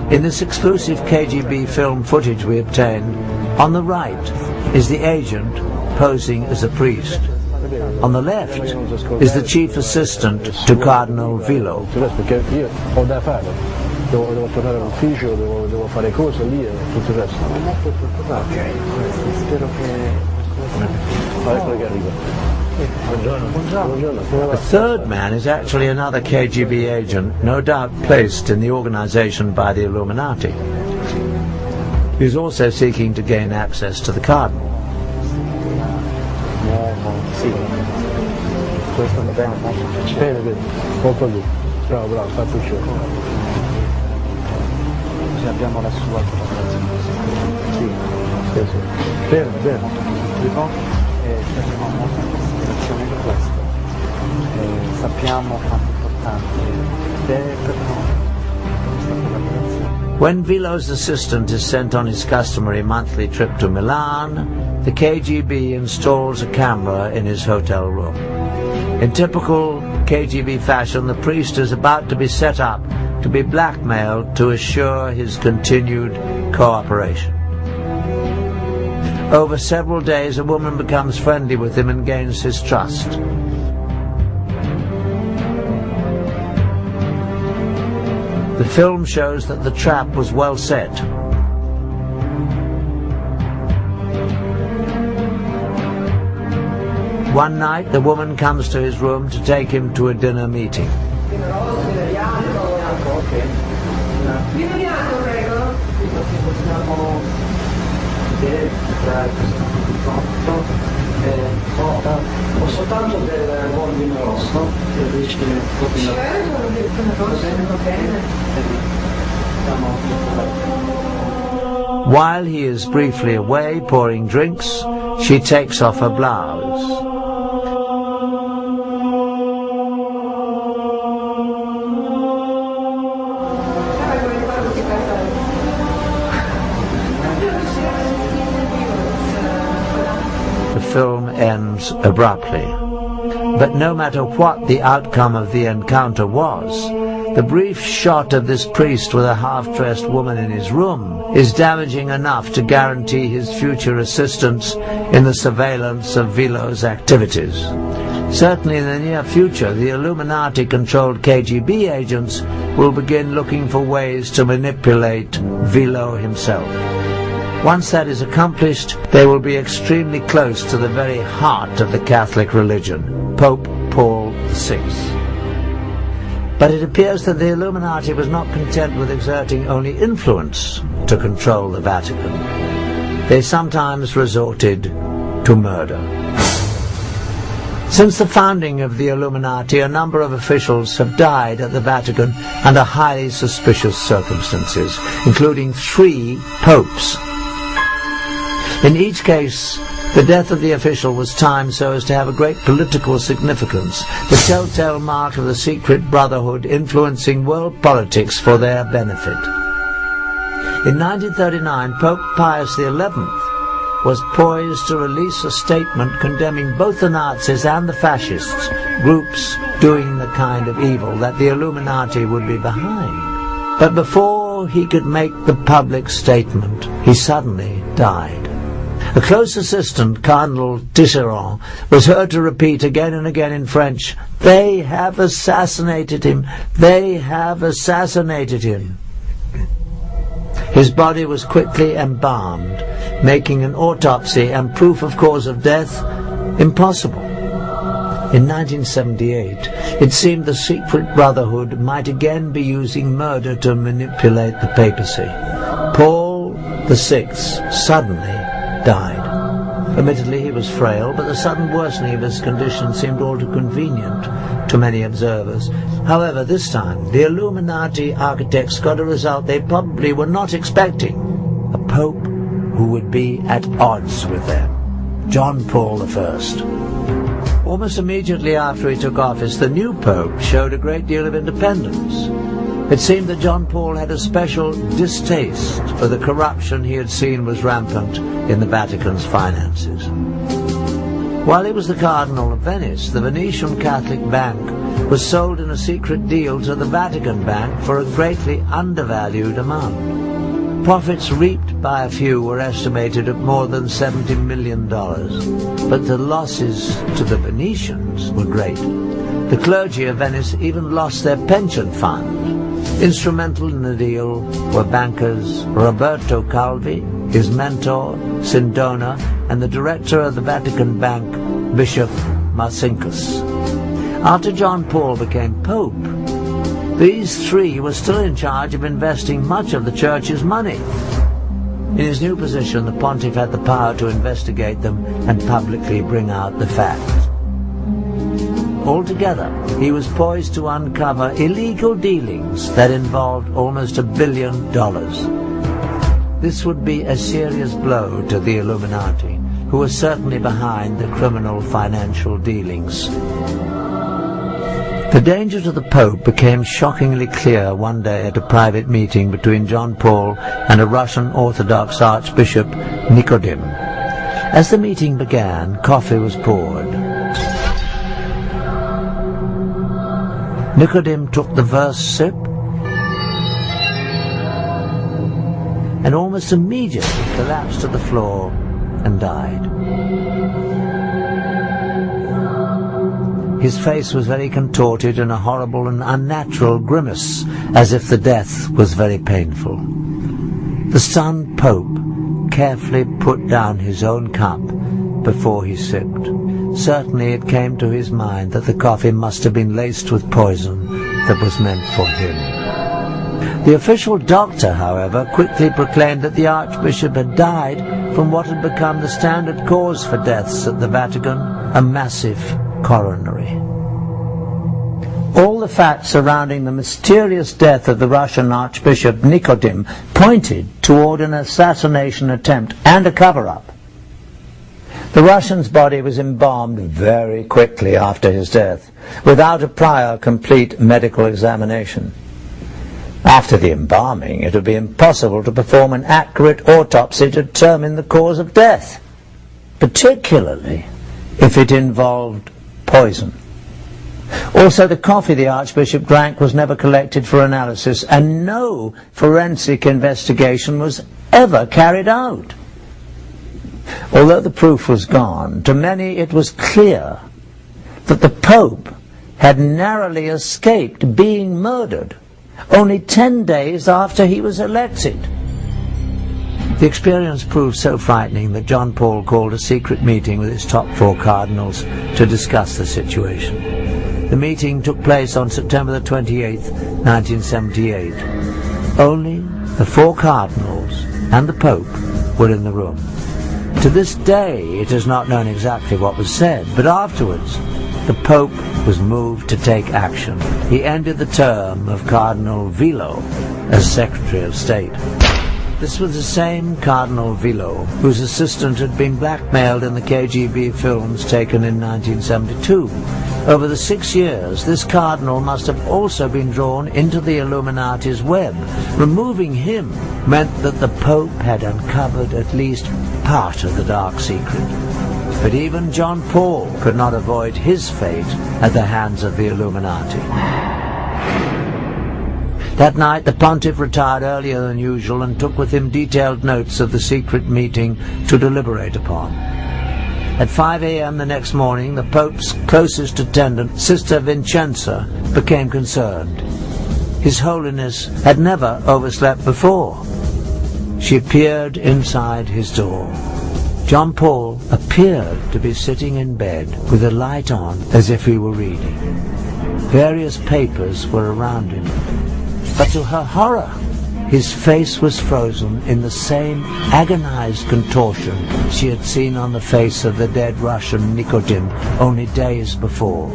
In this exclusive KGB film footage we obtained, on the right is the agent posing as a priest. On the left is the chief assistant to Cardinal Vilo. Devo tornare all'ufficio, devo fare cose lì e tutto il resto. Ok, spero che arriva. Buongiorno. The third man is actually another KGB agent, no doubt placed in the organization by the Illuminati. He is also seeking to gain access to the Cardinal. Sì, questo va bene. Bene, molto lì. Bravo, sta piacere. Abbiamo la sua collaborazione. Sì. Bene. Prendiamo molta considerazione di questo. Sappiamo quanto importante è per noi questa collaborazione. When Vilo's assistant is sent on his customary monthly trip to Milan, the KGB installs a camera in his hotel room. In typical KGB fashion, the priest is about to be set up to be blackmailed to assure his continued cooperation. Over several days, a woman becomes friendly with him and gains his trust. The film shows that the trap was well set. One night, the woman comes to his room to take him to a dinner meeting. Ho soltanto del buon vino rosso che dice While he is briefly away pouring drinks, she takes off her blouse. The film ends abruptly. But no matter what the outcome of the encounter was, the brief shot of this priest with a half-dressed woman in his room is damaging enough to guarantee his future assistance in the surveillance of Vilo's activities. Certainly in the near future, the Illuminati-controlled KGB agents will begin looking for ways to manipulate Vilo himself. Once that is accomplished, they will be extremely close to the very heart of the Catholic religion, Pope Paul VI. But it appears that the Illuminati was not content with exerting only influence to control the Vatican. They sometimes resorted to murder. Since the founding of the Illuminati, a number of officials have died at the Vatican under highly suspicious circumstances, including 3 popes. In each case, the death of the official was timed so as to have a great political significance, the telltale mark of the secret brotherhood influencing world politics for their benefit. In 1939, Pope Pius XI was poised to release a statement condemning both the Nazis and the fascists, groups doing the kind of evil that the Illuminati would be behind. But before he could make the public statement, he suddenly died. A close assistant, Cardinal Tisserand, was heard to repeat again and again in French, "They have assassinated him! They have assassinated him!" His body was quickly embalmed, making an autopsy and proof of cause of death impossible. In 1978, it seemed the secret brotherhood might again be using murder to manipulate the papacy. Paul VI suddenly died. Admittedly, he was frail, but the sudden worsening of his condition seemed all too convenient to many observers. However, this time, the Illuminati architects got a result they probably were not expecting. A pope who would be at odds with them. John Paul I. Almost immediately after he took office, the new pope showed a great deal of independence. It seemed that John Paul had a special distaste for the corruption he had seen was rampant in the Vatican's finances. While he was the Cardinal of Venice, the Venetian Catholic Bank was sold in a secret deal to the Vatican Bank for a greatly undervalued amount. Profits reaped by a few were estimated at more than $70 million, but the losses to the Venetians were great. The clergy of Venice even lost their pension fund. Instrumental in the deal were bankers Roberto Calvi, his mentor Sindona, and the director of the Vatican Bank, Bishop Marcinkus. After John Paul became Pope, these three were still in charge of investing much of the Church's money. In his new position, the pontiff had the power to investigate them and publicly bring out the facts. Altogether, he was poised to uncover illegal dealings that involved almost $1 billion. This would be a serious blow to the Illuminati, who were certainly behind the criminal financial dealings. The danger to the Pope became shockingly clear one day at a private meeting between John Paul and a Russian Orthodox Archbishop, Nikodim. As the meeting began, coffee was poured. Nikodim took the first sip and almost immediately collapsed to the floor and died. His face was very contorted in a horrible and unnatural grimace, as if the death was very painful. The stunned Pope carefully put down his own cup before he sipped. Certainly it came to his mind that the coffee must have been laced with poison that was meant for him. The official doctor, however, quickly proclaimed that the Archbishop had died from what had become the standard cause for deaths at the Vatican, a massive coronary. All the facts surrounding the mysterious death of the Russian Archbishop Nikodim pointed toward an assassination attempt and a cover-up. The Russian's body was embalmed very quickly after his death, without a prior complete medical examination. After the embalming, it would be impossible to perform an accurate autopsy to determine the cause of death, particularly if it involved poison. Also, the coffee the Archbishop drank was never collected for analysis, and no forensic investigation was ever carried out. Although the proof was gone, to many it was clear that the Pope had narrowly escaped being murdered only 10 days after he was elected. The experience proved so frightening that John Paul called a secret meeting with his top 4 cardinals to discuss the situation. The meeting took place on September the 28th, 1978. Only the 4 cardinals and the Pope were in the room. To this day, it is not known exactly what was said, but afterwards, the Pope was moved to take action. He ended the term of Cardinal Vilo as Secretary of State. This was the same Cardinal Vilo whose assistant had been blackmailed in the KGB films taken in 1972. Over the 6 years, this cardinal must have also been drawn into the Illuminati's web. Removing him meant that the Pope had uncovered at least part of the dark secret. But even John Paul could not avoid his fate at the hands of the Illuminati. That night the pontiff retired earlier than usual and took with him detailed notes of the secret meeting to deliberate upon. At 5 a.m. the next morning, the Pope's closest attendant, Sister Vincenza, became concerned. His Holiness had never overslept before. She appeared inside his door. John Paul appeared to be sitting in bed with a light on as if he were reading. Various papers were around him. But to her horror, his face was frozen in the same agonized contortion she had seen on the face of the dead Russian Nikodim only days before.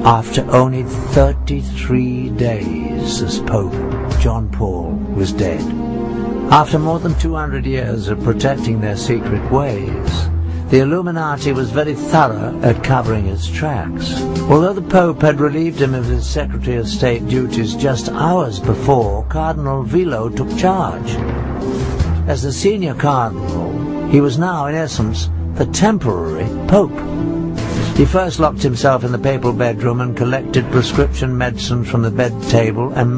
After only 33 days as Pope, John Paul was dead. After more than 200 years of protecting their secret ways, the Illuminati was very thorough at covering its tracks. Although the Pope had relieved him of his Secretary of State duties just hours before, Cardinal Vilo took charge. As the senior cardinal, he was now, in essence, the temporary Pope. He first locked himself in the papal bedroom and collected prescription medicine from the bed table and